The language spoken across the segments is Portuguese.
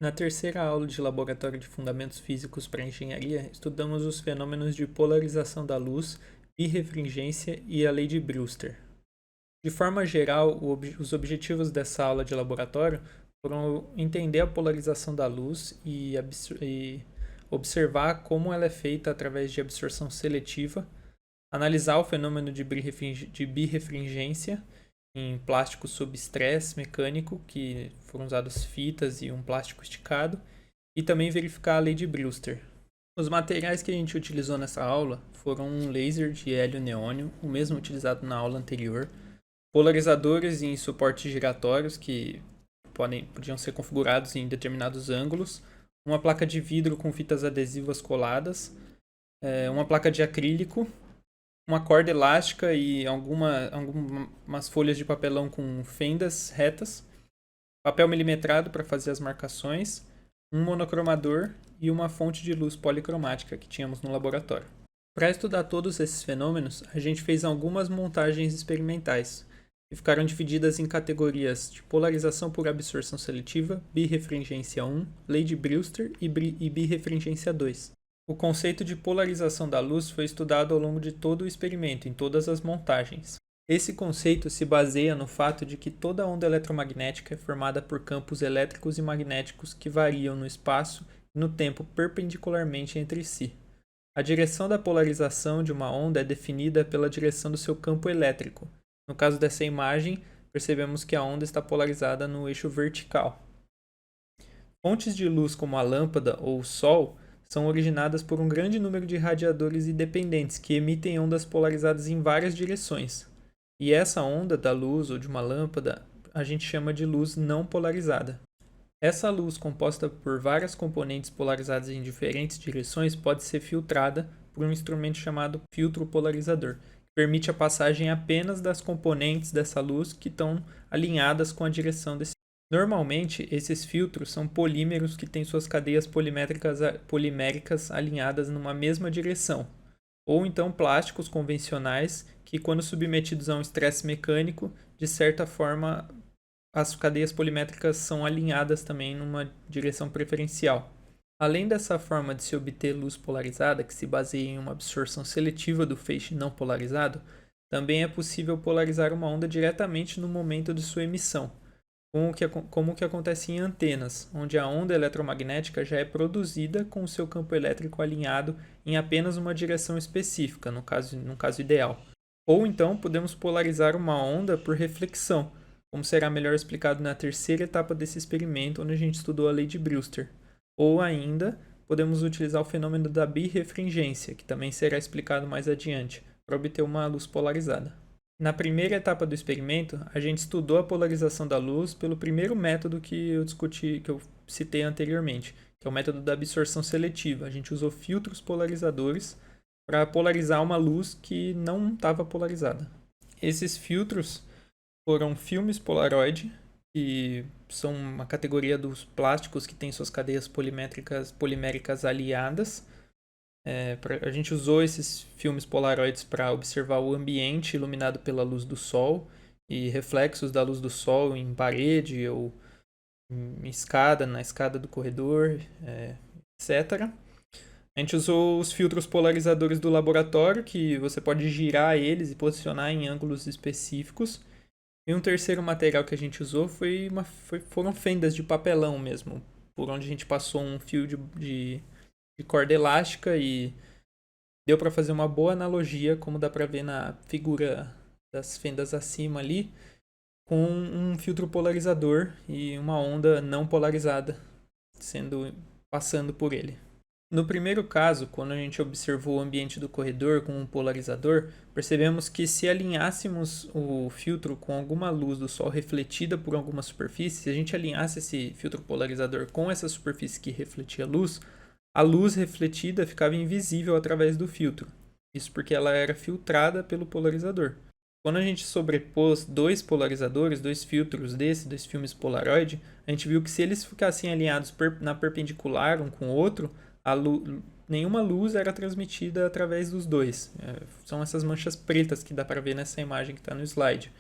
Na terceira aula de Laboratório de Fundamentos Físicos para Engenharia, estudamos os fenômenos de polarização da luz, birrefringência e a lei de Brewster. De forma geral, os objetivos dessa aula de laboratório foram entender a polarização da luz e observar como ela é feita através de absorção seletiva, analisar o fenômeno de birrefringência em plástico sob estresse mecânico, que foram usadas fitas e um plástico esticado, e também verificar a lei de Brewster. Os materiais que a gente utilizou nessa aula foram um laser de hélio-neônio, o mesmo utilizado na aula anterior, polarizadores em suportes giratórios que podiam ser configurados em determinados ângulos, uma placa de vidro com fitas adesivas coladas, uma placa de acrílico, uma corda elástica e algumas folhas de papelão com fendas retas, papel milimetrado para fazer as marcações, um monocromador e uma fonte de luz policromática que tínhamos no laboratório. Para estudar todos esses fenômenos, a gente fez algumas montagens experimentais, que ficaram divididas em categorias de polarização por absorção seletiva, birrefringência 1, lei de Brewster e birrefringência 2. O conceito de polarização da luz foi estudado ao longo de todo o experimento, em todas as montagens. Esse conceito se baseia no fato de que toda onda eletromagnética é formada por campos elétricos e magnéticos que variam no espaço e no tempo perpendicularmente entre si. A direção da polarização de uma onda é definida pela direção do seu campo elétrico. No caso dessa imagem, percebemos que a onda está polarizada no eixo vertical. Fontes de luz como a lâmpada ou o sol são originadas por um grande número de radiadores independentes que emitem ondas polarizadas em várias direções. E essa onda da luz ou de uma lâmpada a gente chama de luz não polarizada. Essa luz, composta por várias componentes polarizadas em diferentes direções, pode ser filtrada por um instrumento chamado filtro polarizador, que permite a passagem apenas das componentes dessa luz que estão alinhadas com a direção desse. Normalmente, esses filtros são polímeros que têm suas cadeias poliméricas alinhadas numa mesma direção, ou então plásticos convencionais que, quando submetidos a um estresse mecânico, de certa forma, as cadeias polimétricas são alinhadas também numa direção preferencial. Além dessa forma de se obter luz polarizada, que se baseia em uma absorção seletiva do feixe não polarizado, também é possível polarizar uma onda diretamente no momento de sua emissão, como o que acontece em antenas, onde a onda eletromagnética já é produzida com o seu campo elétrico alinhado em apenas uma direção específica, no caso ideal. Ou então podemos polarizar uma onda por reflexão, como será melhor explicado na terceira etapa desse experimento, onde a gente estudou a lei de Brewster. Ou ainda, podemos utilizar o fenômeno da birrefringência, que também será explicado mais adiante, para obter uma luz polarizada. Na primeira etapa do experimento, a gente estudou a polarização da luz pelo primeiro método que eu citei anteriormente, que é o método da absorção seletiva. A gente usou filtros polarizadores para polarizar uma luz que não estava polarizada. Esses filtros foram filmes Polaroid, que são uma categoria dos plásticos que têm suas cadeias poliméricas aliadas. A gente usou esses filmes Polaroids para observar o ambiente iluminado pela luz do sol e reflexos da luz do sol em parede ou na escada do corredor, etc. A gente usou os filtros polarizadores do laboratório, que você pode girar eles e posicionar em ângulos específicos. E um terceiro material que a gente usou foram fendas de papelão mesmo, por onde a gente passou um fio de corda elástica e deu para fazer uma boa analogia, como dá para ver na figura das fendas acima ali, com um filtro polarizador e uma onda não polarizada passando por ele. No primeiro caso, quando a gente observou o ambiente do corredor com um polarizador, percebemos que se alinhássemos o filtro com alguma luz do sol refletida por alguma superfície, se a gente alinhasse esse filtro polarizador com essa superfície que refletia a luz refletida ficava invisível através do filtro. Isso porque ela era filtrada pelo polarizador. Quando a gente sobrepôs dois polarizadores, dois filtros dois filmes Polaroid, a gente viu que se eles ficassem alinhados na perpendicular um com o outro, nenhuma luz era transmitida através dos dois. São essas manchas pretas que dá para ver nessa imagem que está no slide.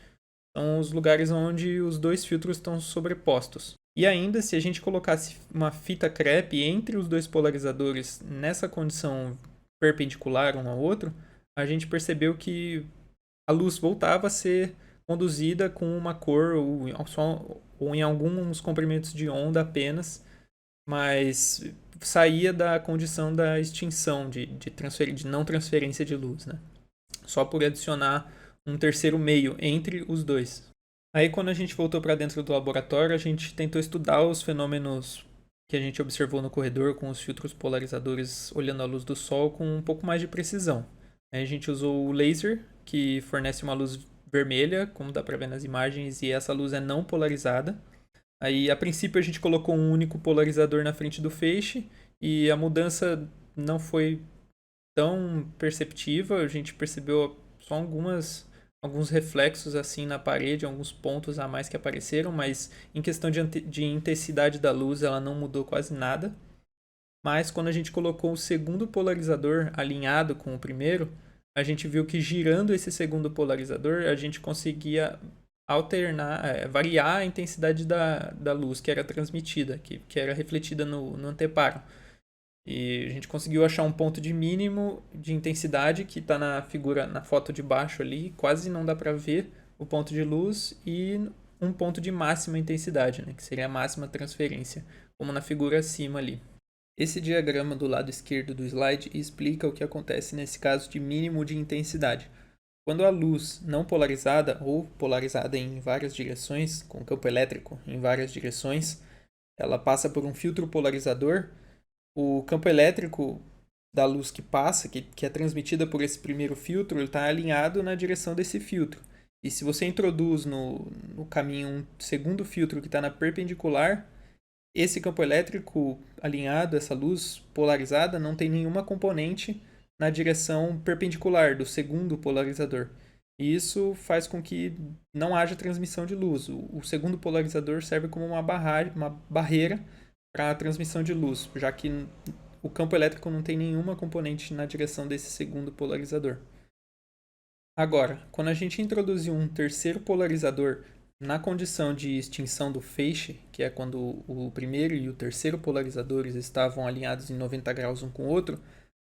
São os lugares onde os dois filtros estão sobrepostos. E ainda, se a gente colocasse uma fita crepe entre os dois polarizadores nessa condição perpendicular um ao outro, a gente percebeu que a luz voltava a ser conduzida com uma cor ou em alguns comprimentos de onda apenas, mas saía da condição da extinção, de não transferência de luz, né? Só por adicionar um terceiro meio entre os dois. Aí, quando a gente voltou para dentro do laboratório, a gente tentou estudar os fenômenos que a gente observou no corredor com os filtros polarizadores olhando a luz do sol com um pouco mais de precisão. Aí a gente usou o laser, que fornece uma luz vermelha, como dá para ver nas imagens, e essa luz é não polarizada. Aí, a princípio, a gente colocou um único polarizador na frente do feixe e a mudança não foi tão perceptiva. A gente percebeu só alguns reflexos assim na parede, alguns pontos a mais que apareceram, mas em questão de intensidade da luz ela não mudou quase nada. Mas quando a gente colocou o segundo polarizador alinhado com o primeiro, a gente viu que girando esse segundo polarizador a gente conseguia variar a intensidade da luz que era transmitida, que era refletida no anteparo. E a gente conseguiu achar um ponto de mínimo de intensidade que está na figura, na foto de baixo ali, quase não dá para ver o ponto de luz, e um ponto de máxima intensidade, né, que seria a máxima transferência, como na figura acima ali. Esse diagrama do lado esquerdo do slide explica o que acontece nesse caso de mínimo de intensidade. Quando a luz não polarizada ou polarizada em várias direções, com campo elétrico em várias direções, ela passa por um filtro polarizador. O campo elétrico da luz que passa, que é transmitida por esse primeiro filtro, ele está alinhado na direção desse filtro. E se você introduz no caminho um segundo filtro que está na perpendicular, esse campo elétrico alinhado, essa luz polarizada, não tem nenhuma componente na direção perpendicular do segundo polarizador. E isso faz com que não haja transmissão de luz. O segundo polarizador serve como uma barreira para a transmissão de luz, já que o campo elétrico não tem nenhuma componente na direção desse segundo polarizador. Agora, quando a gente introduziu um terceiro polarizador na condição de extinção do feixe, que é quando o primeiro e o terceiro polarizadores estavam alinhados em 90 graus um com o outro,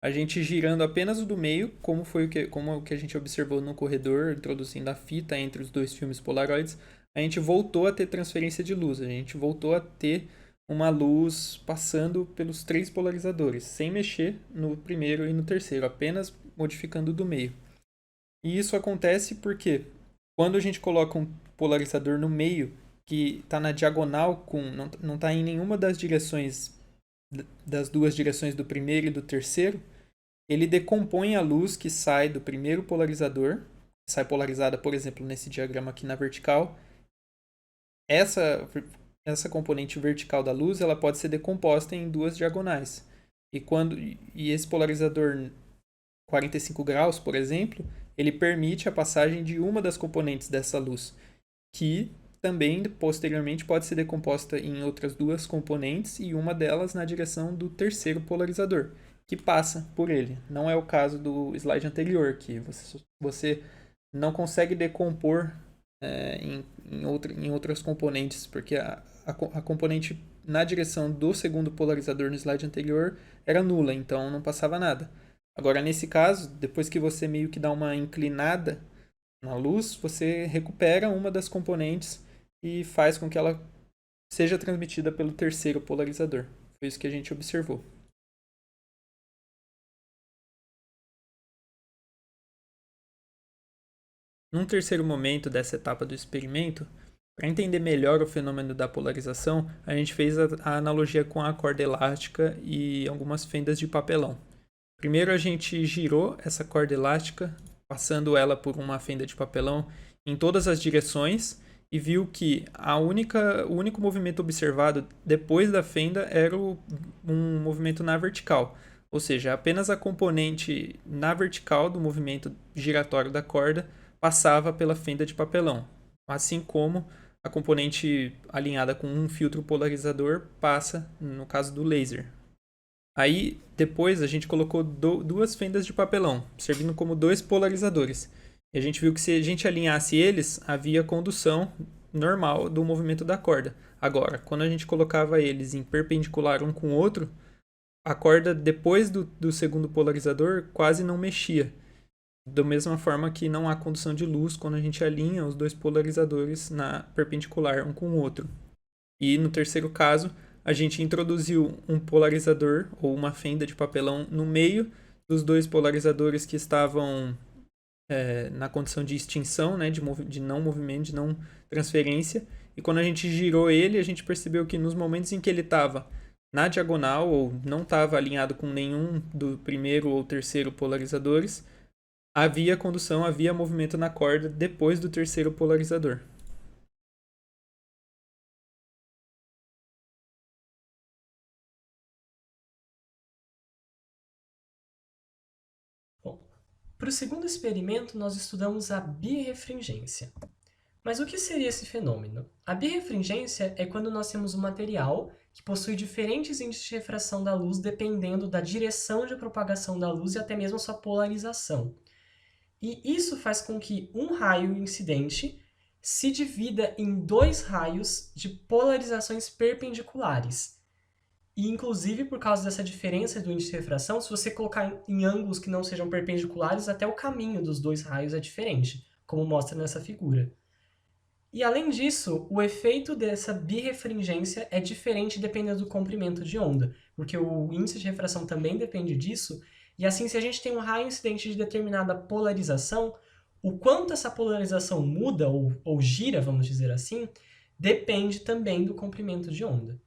a gente girando apenas o do meio, como o que a gente observou no corredor, introduzindo a fita entre os dois filmes polaroides, a gente voltou a ter transferência de luz, a gente voltou a ter uma luz passando pelos três polarizadores, sem mexer no primeiro e no terceiro, apenas modificando o do meio. E isso acontece porque quando a gente coloca um polarizador no meio, que está na diagonal, não está em nenhuma das direções, das duas direções do primeiro e do terceiro, ele decompõe a luz que sai do primeiro polarizador, sai polarizada, por exemplo, nesse diagrama aqui na vertical. Essa componente vertical da luz ela pode ser decomposta em duas diagonais. E esse polarizador 45 graus, por exemplo, ele permite a passagem de uma das componentes dessa luz, que também posteriormente pode ser decomposta em outras duas componentes e uma delas na direção do terceiro polarizador, que passa por ele. Não é o caso do slide anterior, que você não consegue decompor em outras componentes, porque a componente na direção do segundo polarizador no slide anterior era nula, então não passava nada. Agora, nesse caso, depois que você meio que dá uma inclinada na luz, você recupera uma das componentes e faz com que ela seja transmitida pelo terceiro polarizador. Foi isso que a gente observou. Num terceiro momento dessa etapa do experimento, para entender melhor o fenômeno da polarização, a gente fez a analogia com a corda elástica e algumas fendas de papelão. Primeiro a gente girou essa corda elástica, passando ela por uma fenda de papelão em todas as direções, e viu que o único movimento observado depois da fenda era um movimento na vertical. Ou seja, apenas a componente na vertical do movimento giratório da corda passava pela fenda de papelão, assim como a componente alinhada com um filtro polarizador passa no caso do laser. Aí, depois, a gente colocou duas fendas de papelão, servindo como dois polarizadores. E a gente viu que se a gente alinhasse eles, havia condução normal do movimento da corda. Agora, quando a gente colocava eles em perpendicular um com o outro, a corda depois do segundo polarizador quase não mexia. Da mesma forma que não há condução de luz quando a gente alinha os dois polarizadores na perpendicular um com o outro. E no terceiro caso, a gente introduziu um polarizador ou uma fenda de papelão no meio dos dois polarizadores que estavam na condição de extinção, né, de não movimento, de não transferência. E quando a gente girou ele, a gente percebeu que nos momentos em que ele estava na diagonal ou não estava alinhado com nenhum do primeiro ou terceiro polarizadores, havia condução, havia movimento na corda depois do terceiro polarizador. Bom, para o segundo experimento, nós estudamos a birrefringência. Mas o que seria esse fenômeno? A birrefringência é quando nós temos um material que possui diferentes índices de refração da luz dependendo da direção de propagação da luz e até mesmo a sua polarização. E isso faz com que um raio incidente se divida em dois raios de polarizações perpendiculares. E, inclusive, por causa dessa diferença do índice de refração, se você colocar em ângulos que não sejam perpendiculares, até o caminho dos dois raios é diferente, como mostra nessa figura. E, além disso, o efeito dessa birrefringência é diferente dependendo do comprimento de onda, porque o índice de refração também depende disso, e assim, se a gente tem um raio incidente de determinada polarização, o quanto essa polarização muda ou gira, vamos dizer assim, depende também do comprimento de onda.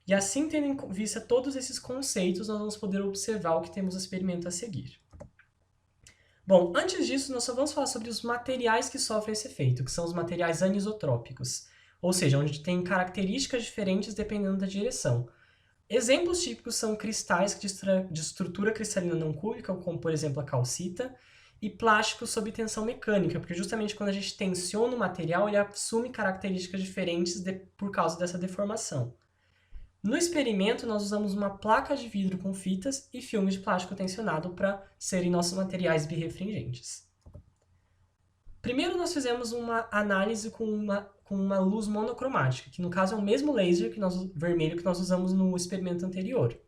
E assim, tendo em vista todos esses conceitos, nós vamos poder observar o que temos no experimento a seguir. Bom, antes disso, nós só vamos falar sobre os materiais que sofrem esse efeito, que são os materiais anisotrópicos, ou seja, onde tem características diferentes dependendo da direção. Exemplos típicos são cristais de estrutura cristalina não cúbica, como por exemplo a calcita, e plásticos sob tensão mecânica, porque justamente quando a gente tensiona o material, ele assume características diferentes por causa dessa deformação. No experimento, nós usamos uma placa de vidro com fitas e filmes de plástico tensionado para serem nossos materiais birrefringentes. Primeiro, nós fizemos uma análise com uma luz monocromática, que no caso é o mesmo laser vermelho que nós usamos no experimento anterior.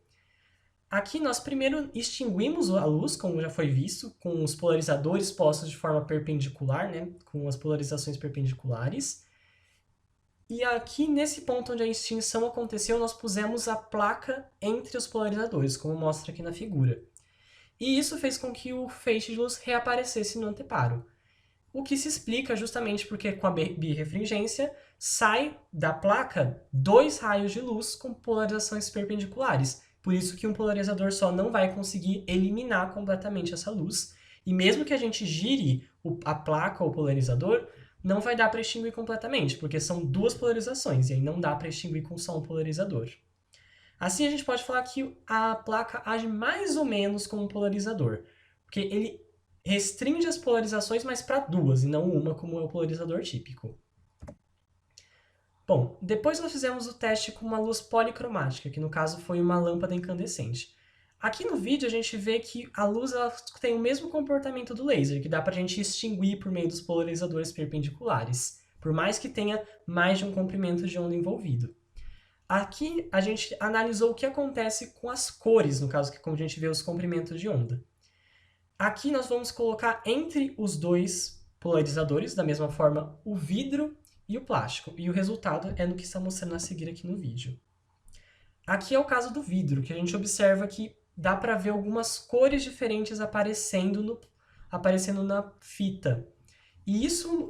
Aqui nós primeiro extinguimos a luz, como já foi visto, com os polarizadores postos de forma perpendicular, né, com as polarizações perpendiculares. E aqui, nesse ponto onde a extinção aconteceu, nós pusemos a placa entre os polarizadores, como mostra aqui na figura. E isso fez com que o feixe de luz reaparecesse no anteparo. O que se explica justamente porque com a birrefringência sai da placa dois raios de luz com polarizações perpendiculares. Por isso que um polarizador só não vai conseguir eliminar completamente essa luz. E mesmo que a gente gire a placa ou o polarizador, não vai dar para extinguir completamente, porque são duas polarizações, e aí não dá para extinguir com só um polarizador. Assim, a gente pode falar que a placa age mais ou menos como um polarizador, porque ele restringe as polarizações, mas para duas, e não uma, como é o polarizador típico. Bom, depois nós fizemos o teste com uma luz policromática, que no caso foi uma lâmpada incandescente. Aqui no vídeo a gente vê que a luz ela tem o mesmo comportamento do laser, que dá para a gente extinguir por meio dos polarizadores perpendiculares, por mais que tenha mais de um comprimento de onda envolvido. Aqui a gente analisou o que acontece com as cores, no caso que como a gente vê os comprimentos de onda. Aqui nós vamos colocar entre os dois polarizadores, da mesma forma, o vidro e o plástico, e o resultado é no que está mostrando a seguir aqui no vídeo. Aqui é o caso do vidro, que a gente observa que dá para ver algumas cores diferentes aparecendo na fita. E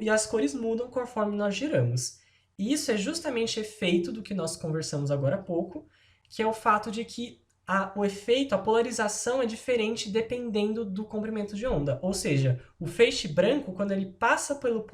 as cores mudam conforme nós giramos. E isso é justamente efeito do que nós conversamos agora há pouco, que é o fato de que o efeito, a polarização é diferente dependendo do comprimento de onda. Ou seja, o feixe branco, quando ele passa pelo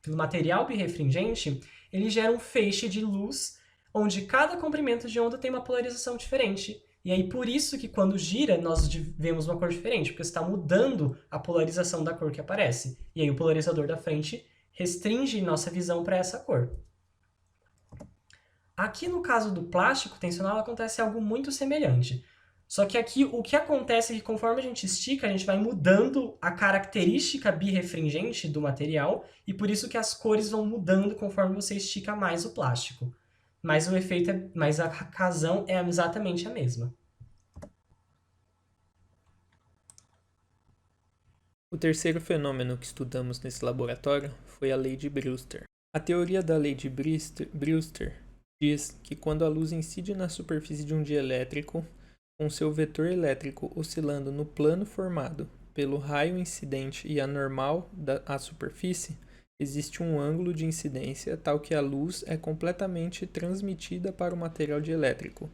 material birrefringente, ele gera um feixe de luz onde cada comprimento de onda tem uma polarização diferente. E aí, por isso que quando gira, nós vemos uma cor diferente, porque está mudando a polarização da cor que aparece. E aí o polarizador da frente restringe nossa visão para essa cor. Aqui no caso do plástico tensional acontece algo muito semelhante. Só que aqui o que acontece é que conforme a gente estica, a gente vai mudando a característica birrefringente do material e por isso que as cores vão mudando conforme você estica mais o plástico. Mas o efeito mas a razão é exatamente a mesma. O terceiro fenômeno que estudamos nesse laboratório foi a lei de Brewster. A teoria da lei de Brewster diz que quando a luz incide na superfície de um dielétrico, com seu vetor elétrico oscilando no plano formado pelo raio incidente e anormal à superfície, existe um ângulo de incidência tal que a luz é completamente transmitida para o material dielétrico.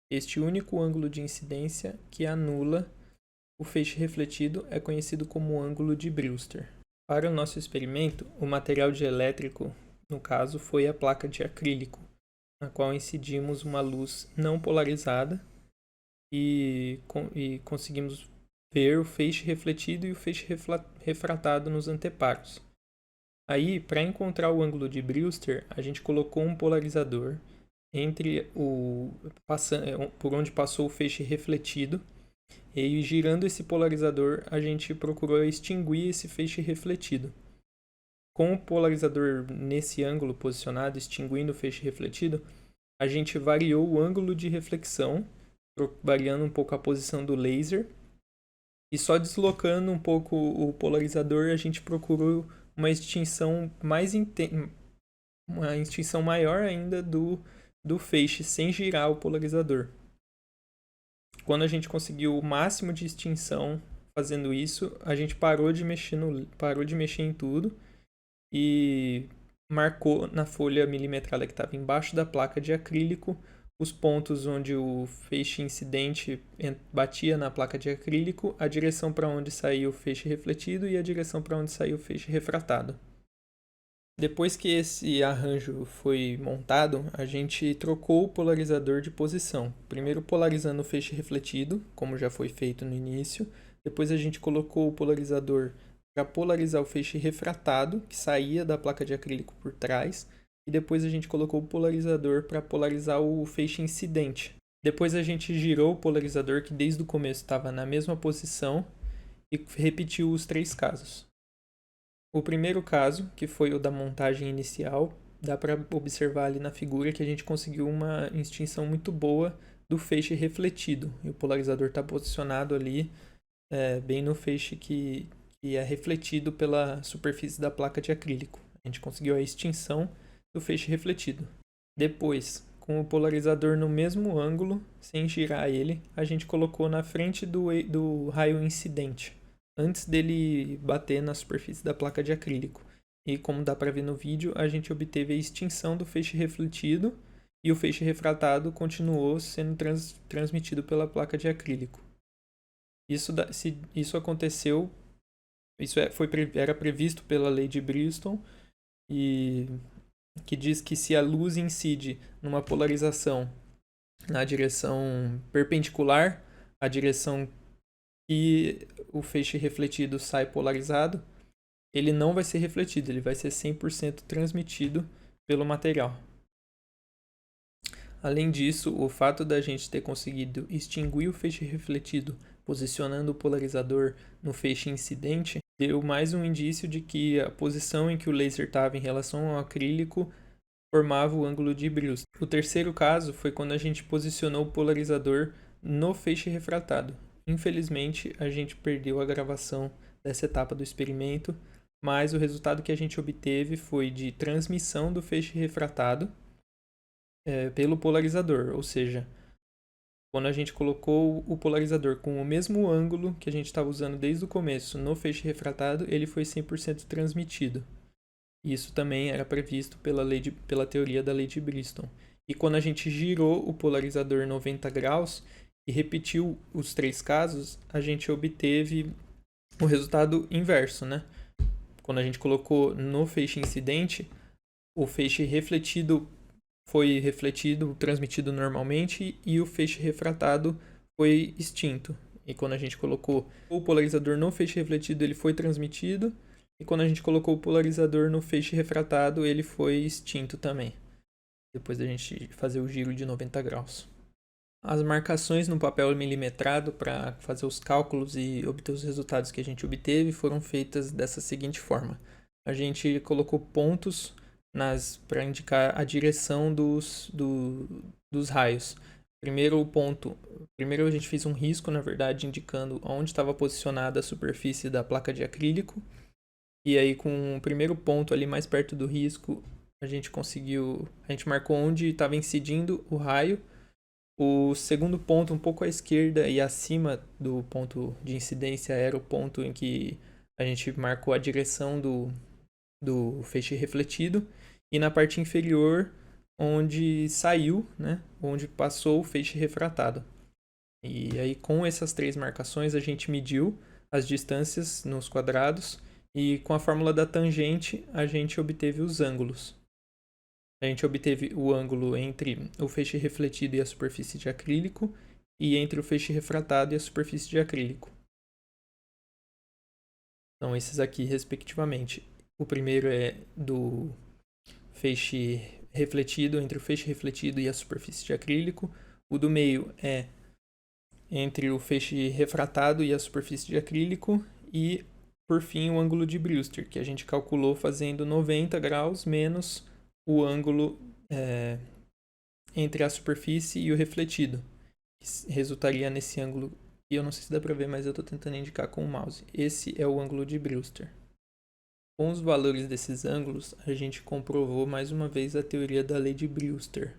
Este único ângulo de incidência que anula o feixe refletido é conhecido como ângulo de Brewster. Para o nosso experimento, o material dielétrico, no caso, foi a placa de acrílico, na qual incidimos uma luz não polarizada e conseguimos ver o feixe refletido e o feixe refratado nos anteparos. Aí, para encontrar o ângulo de Brewster, a gente colocou um polarizador por onde passou o feixe refletido. E girando esse polarizador, a gente procurou extinguir esse feixe refletido. Com o polarizador nesse ângulo posicionado, extinguindo o feixe refletido, a gente variou o ângulo de reflexão, variando um pouco a posição do laser. E só deslocando um pouco o polarizador, a gente procurou uma extinção uma extinção maior ainda do feixe, sem girar o polarizador. Quando a gente conseguiu o máximo de extinção fazendo isso, a gente parou de mexer em tudo e marcou na folha milimetrada que estava embaixo da placa de acrílico os pontos onde o feixe incidente batia na placa de acrílico, a direção para onde saía o feixe refletido e a direção para onde saía o feixe refratado. Depois que esse arranjo foi montado, a gente trocou o polarizador de posição. Primeiro polarizando o feixe refletido, como já foi feito no início. Depois a gente colocou o polarizador para polarizar o feixe refratado, que saía da placa de acrílico por trás. E depois a gente colocou o polarizador para polarizar o feixe incidente. Depois a gente girou o polarizador, que desde o começo estava na mesma posição, e repetiu os 3 casos. O primeiro caso, que foi o da montagem inicial, dá para observar ali na figura que a gente conseguiu uma extinção muito boa do feixe refletido. E o polarizador está posicionado ali bem no feixe que é refletido pela superfície da placa de acrílico. A gente conseguiu a extinção do feixe refletido. Depois, com o polarizador no mesmo ângulo, sem girar ele, a gente colocou na frente do raio incidente, antes dele bater na superfície da placa de acrílico. E como dá para ver no vídeo, a gente obteve a extinção do feixe refletido e o feixe refratado continuou sendo transmitido pela placa de acrílico. Se isso aconteceu, era previsto pela lei de Brewster, e que diz que se a luz incide numa polarização na direção perpendicular à direção que o feixe refletido sai polarizado, ele não vai ser refletido, ele vai ser 100% transmitido pelo material. Além disso, o fato da gente ter conseguido extinguir o feixe refletido posicionando o polarizador no feixe incidente deu mais um indício de que a posição em que o laser estava em relação ao acrílico formava o ângulo de Brewster. O terceiro caso foi quando a gente posicionou o polarizador no feixe refratado. Infelizmente, a gente perdeu a gravação dessa etapa do experimento, mas o resultado que a gente obteve foi de transmissão do feixe refratado pelo polarizador, ou seja, quando a gente colocou o polarizador com o mesmo ângulo que a gente estava usando desde o começo no feixe refratado, ele foi 100% transmitido. Isso também era previsto pela teoria da lei de Brewster. E quando a gente girou o polarizador 90 graus e repetiu os 3 casos, a gente obteve o resultado inverso, né? Quando a gente colocou no feixe incidente, o feixe refletido foi transmitido normalmente, e o feixe refratado foi extinto. E quando a gente colocou o polarizador no feixe refletido, ele foi transmitido, e quando a gente colocou o polarizador no feixe refratado, ele foi extinto também, depois da gente fazer o giro de 90 graus. As marcações no papel milimetrado para fazer os cálculos e obter os resultados que a gente obteve foram feitas dessa seguinte forma. A gente colocou pontos para indicar a direção dos raios. Primeiro a gente fez um risco, na verdade, indicando onde estava posicionada a superfície da placa de acrílico. E aí, com o primeiro ponto ali mais perto do risco, a gente marcou onde estava incidindo o raio. O segundo ponto, um pouco à esquerda e acima do ponto de incidência, era o ponto em que a gente marcou a direção do feixe refletido. E na parte inferior, onde saiu, né, onde passou o feixe refratado. E aí, com essas 3 marcações, a gente mediu as distâncias nos quadrados e com a fórmula da tangente, a gente obteve os ângulos. A gente obteve o ângulo entre o feixe refletido e a superfície de acrílico e entre o feixe refratado e a superfície de acrílico. Então, esses aqui, respectivamente. O primeiro é do feixe refletido, entre o feixe refletido e a superfície de acrílico. O do meio é entre o feixe refratado e a superfície de acrílico. E, por fim, o ângulo de Brewster, que a gente calculou fazendo 90 graus menos o ângulo entre a superfície e o refletido, que resultaria nesse ângulo, e eu não sei se dá para ver, mas eu estou tentando indicar com o mouse. Esse é o ângulo de Brewster. Com os valores desses ângulos, a gente comprovou mais uma vez a teoria da lei de Brewster,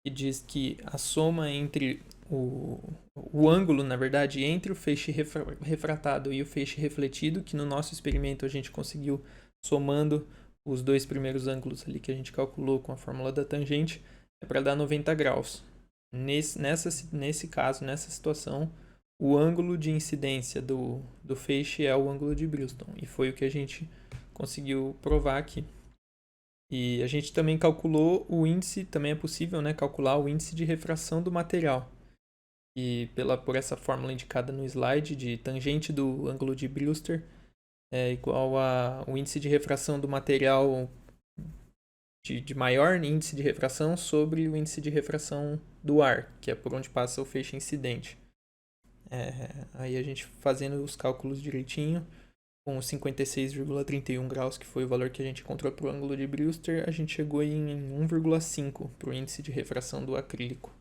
que diz que a soma entre o ângulo, na verdade, entre o feixe refratado e o feixe refletido, que no nosso experimento a gente conseguiu somando os 2 primeiros ângulos ali que a gente calculou com a fórmula da tangente, é para dar 90 graus. Nesse caso, nessa situação, o ângulo de incidência do feixe é o ângulo de Brewster. E foi o que a gente conseguiu provar aqui. E a gente também calculou o índice, também é possível, né, calcular o índice de refração do material. E por essa fórmula indicada no slide, de tangente do ângulo de Brewster é igual ao índice de refração do material de maior índice de refração sobre o índice de refração do ar, que é por onde passa o feixe incidente. Aí a gente fazendo os cálculos direitinho, com 56,31 graus, que foi o valor que a gente encontrou para o ângulo de Brewster, a gente chegou em 1,5 para o índice de refração do acrílico.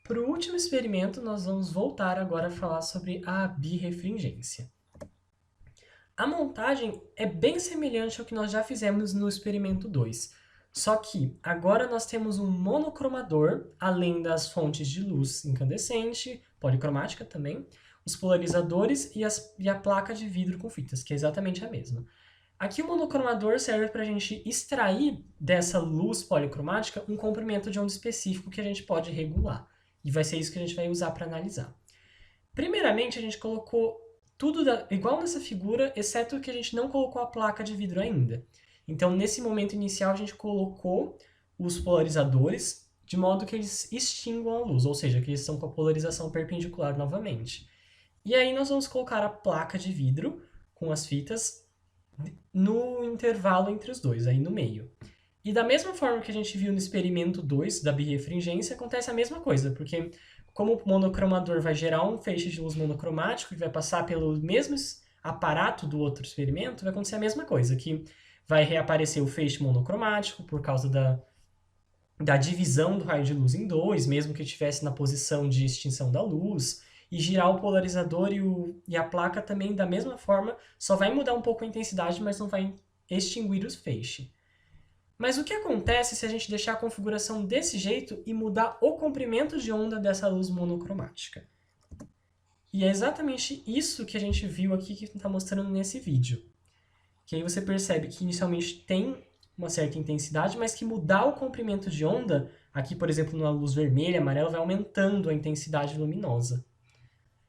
Para o último experimento, nós vamos voltar agora a falar sobre a birrefringência. A montagem é bem semelhante ao que nós já fizemos no experimento 2, só que agora nós temos um monocromador, além das fontes de luz incandescente, policromática também, os polarizadores e a placa de vidro com fitas, que é exatamente a mesma. Aqui o monocromador serve para a gente extrair dessa luz policromática um comprimento de onda específico que a gente pode regular. E vai ser isso que a gente vai usar para analisar. Primeiramente, a gente colocou tudo igual nessa figura, exceto que a gente não colocou a placa de vidro ainda. Então, nesse momento inicial, a gente colocou os polarizadores de modo que eles extinguam a luz, ou seja, que eles estão com a polarização perpendicular novamente. E aí nós vamos colocar a placa de vidro com as fitas no intervalo entre os dois, aí no meio. E da mesma forma que a gente viu no experimento 2 da birrefringência, acontece a mesma coisa, porque como o monocromador vai gerar um feixe de luz monocromático e vai passar pelo mesmo aparato do outro experimento, vai acontecer a mesma coisa, que vai reaparecer o feixe monocromático por causa da divisão do raio de luz em dois, mesmo que estivesse na posição de extinção da luz, e girar o polarizador e a placa também da mesma forma, só vai mudar um pouco a intensidade, mas não vai extinguir os feixes. Mas o que acontece se a gente deixar a configuração desse jeito e mudar o comprimento de onda dessa luz monocromática? E é exatamente isso que a gente viu aqui que está mostrando nesse vídeo. Que aí você percebe que inicialmente tem uma certa intensidade, mas que mudar o comprimento de onda, aqui por exemplo na luz vermelha, amarela, vai aumentando a intensidade luminosa.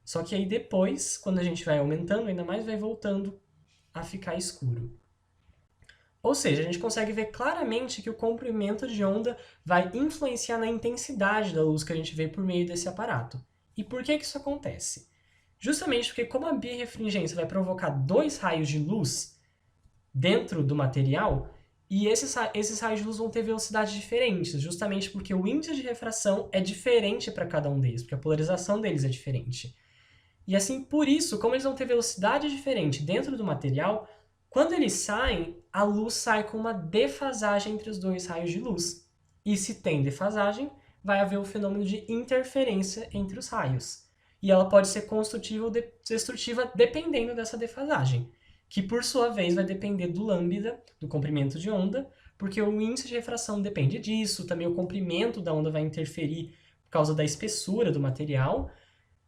Só que aí depois, quando a gente vai aumentando ainda mais, vai voltando a ficar escuro. Ou seja, a gente consegue ver claramente que o comprimento de onda vai influenciar na intensidade da luz que a gente vê por meio desse aparato. E por que isso acontece? Justamente porque como a birrefringência vai provocar 2 raios de luz dentro do material, E esses raios de luz vão ter velocidades diferentes, justamente porque o índice de refração é diferente para cada um deles, porque a polarização deles é diferente. E assim, por isso, como eles vão ter velocidade diferente dentro do material, quando eles saem, a luz sai com uma defasagem entre os dois raios de luz. E se tem defasagem, vai haver o fenômeno de interferência entre os raios. E ela pode ser construtiva ou destrutiva dependendo dessa defasagem, que por sua vez vai depender do lambda, do comprimento de onda, porque o índice de refração depende disso, também o comprimento da onda vai interferir por causa da espessura do material.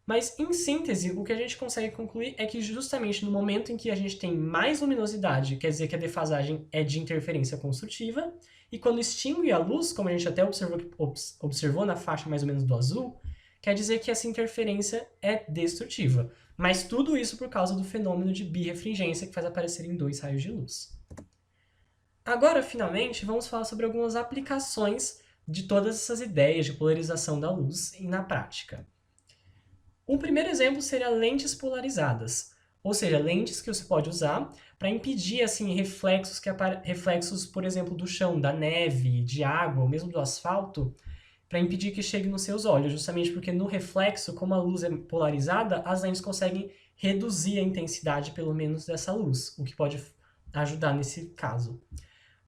Mas, em síntese, o que a gente consegue concluir é que justamente no momento em que a gente tem mais luminosidade, quer dizer que a defasagem é de interferência construtiva, e quando extingue a luz, como a gente até observou na faixa mais ou menos do azul, quer dizer que essa interferência é destrutiva. Mas tudo isso por causa do fenômeno de birrefringência que faz aparecerem dois raios de luz. Agora, finalmente, vamos falar sobre algumas aplicações de todas essas ideias de polarização da luz na prática. Um primeiro exemplo seria lentes polarizadas, ou seja, lentes que você pode usar para impedir assim, reflexos, por exemplo, do chão, da neve, de água, ou mesmo do asfalto, para impedir que chegue nos seus olhos, justamente porque no reflexo, como a luz é polarizada, as lentes conseguem reduzir a intensidade, pelo menos, dessa luz, o que pode ajudar nesse caso.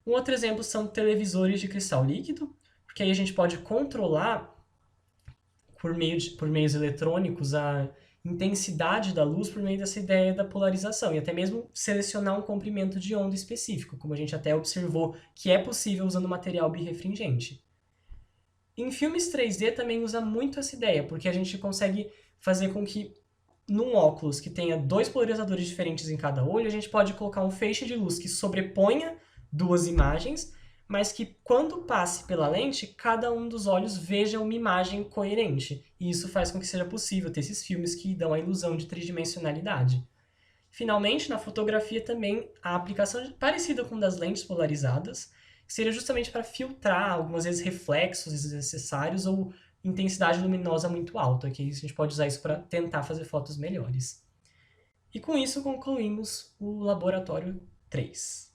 Um outro exemplo são televisores de cristal líquido, porque aí a gente pode controlar por meios eletrônicos a intensidade da luz por meio dessa ideia da polarização e até mesmo selecionar um comprimento de onda específico, como a gente até observou que é possível usando material birrefringente. Em filmes 3D também usa muito essa ideia, porque a gente consegue fazer com que num óculos que tenha dois polarizadores diferentes em cada olho, a gente pode colocar um feixe de luz que sobreponha duas imagens, mas que quando passe pela lente, cada um dos olhos veja uma imagem coerente. E isso faz com que seja possível ter esses filmes que dão a ilusão de tridimensionalidade. Finalmente, na fotografia também, a aplicação parecida com das lentes polarizadas, que seria justamente para filtrar, algumas vezes, reflexos desnecessários ou intensidade luminosa muito alta, que a gente pode usar isso para tentar fazer fotos melhores. E com isso concluímos o laboratório 3.